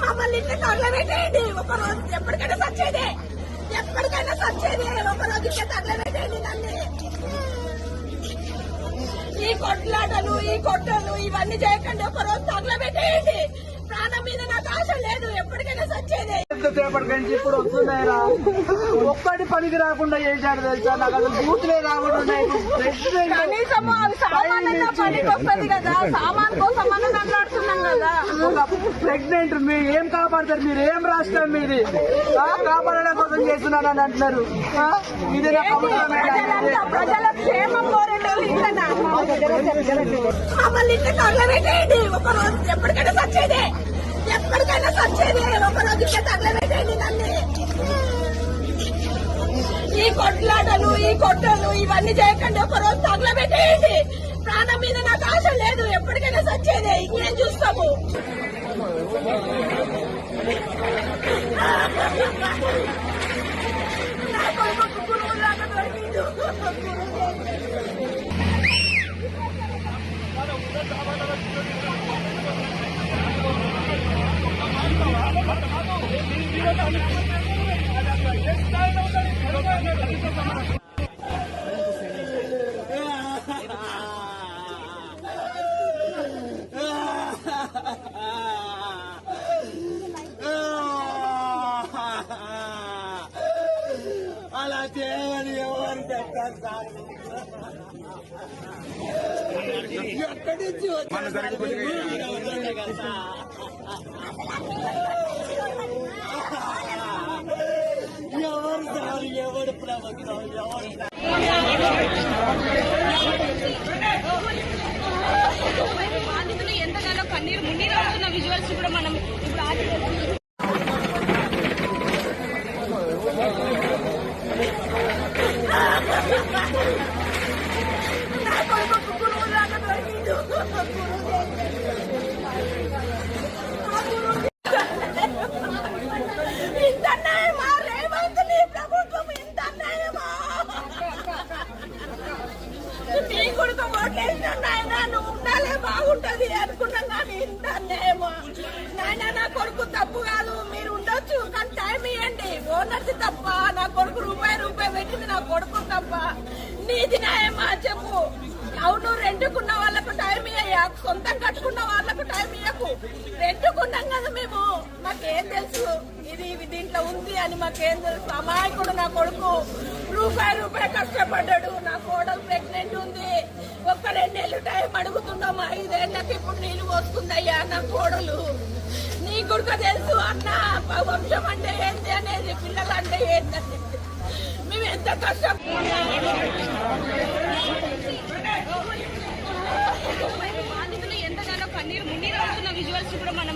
మమ్మల్ని ఇంటి తగలబెట్టేయండి. ఒకరోజు ఎప్పటికైనా సచ్చేదే, ఎప్పటికైనా సచ్చేదే. ఒకరోజు ఇంటి తగలబెట్టేయండి నన్ను. ఈ కొట్లాటలు, ఈ కొట్టలు ఇవన్నీ చేయకండి. ఒకరోజు తగలబెట్టేయండి. ప్రాణం మీద నాకు ఆశ లేదు. ఎప్పటికైనా సచ్చేదే. ఎంతసేపటి నుంచి ఇప్పుడు వస్తున్నాయిరా, ఒక్కటి పనికి రాకుండా చేశాడు తెలుసా. నాకు అసలు బూతులే రాకుండా ఉన్నాయి. కనీసం పనికి వస్తుంది కదా, సామాన్ కోసం మనం మాట్లాడుతున్నాం కదా. ప్రెగ్నెంట్ మీరు ఏం కాపాడతారు? మీరు ఏం రాష్ట్రం మీది? కాపాడడం కోసం చేస్తున్నాను అని అంటున్నారు. ప్రజల క్షేమం కోరండి. మమ్మల్ని ఇంటి తగలబెట్టేయండి. ఒకరోజు ఎప్పటికైనా సచ్చేదే, ఎప్పటికైనా సచ్చేదే. ఒకరోజు ఇంటి తగలబెట్టేయండి నన్ను. ఈ కొట్లాటలు, ఈ కొట్టలు ఇవన్నీ చేయకండి. ఒకరోజు తగలబెట్టేయండి. ప్రాణం మీద నాకు ఆశ లేదు. ఎప్పటికైనా సచ్చేదే. ఇంకేం చూస్తాము? నా కొడుకు గురువులాగా దొరికిండు. అలా చేయమని ఎవరు చెప్తారు సార్? ఎక్కడి నుంచి వచ్చారు? ఎవరు సార్? ఎవరు ప్రభుత్వం? ఎవరు బాధితులు ఎంతగానో కన్నీరు మున్నీరు అవుతున్న విజువల్స్ కూడా మనం ఇప్పుడు నా కొడుకు గురువులాగా దొరికిండు. ఇంత అన్యాయమా రేవంత్ నీ ప్రభుత్వం? ఇంత అన్యాయమా? నీ కొడుకు ఓట్లేసిన నాయన నువ్వు ఉండాలే బాగుంటది అనుకున్నాం కానీ ఇంత అన్యాయమా? నాయన నా కొడుకు తప్పు కాదు, మీరు ఉండొచ్చు కానీ టైం ఇవ్వండి. ఓనర్ది తప్ప, నా కొడుకు రూపాయి పెట్టింది నా కొడుకు తప్ప. నీది న్యాయమా చెప్పు? అవును, రెండుకున్న వాళ్ళకు టైం ఇయ్యా, సొంతం కట్టుకున్న వాళ్ళకు టైం ఇయ్యకు. రెండుకున్నాం కదా మేము, మాకేం తెలుసు ఇది దీంట్లో ఉంది అని? మాకేం తెలుసు? అమాయకుడు నా కొడుకు. రూపాయి కష్టపడ్డాడు. నా కోడలు ప్రెగ్నెంట్ ఉంది. ఒక్క 2 నెలలు టైం అడుగుతున్నాం. 5 ఏళ్ళకి ఇప్పుడు నీళ్ళు వస్తుందయ్యా నా కోడలు. నీ కొడుకు తెలుసు అన్న వంశం అంటే ఏంటి అనేది, పిల్లలు అంటే ఏంటనేది. మేము ఎంత కష్టం. బాధితులు ఎంతగానో కన్నీరు మున్నీరు అవుతున్న విజువల్స్ కూడా మనం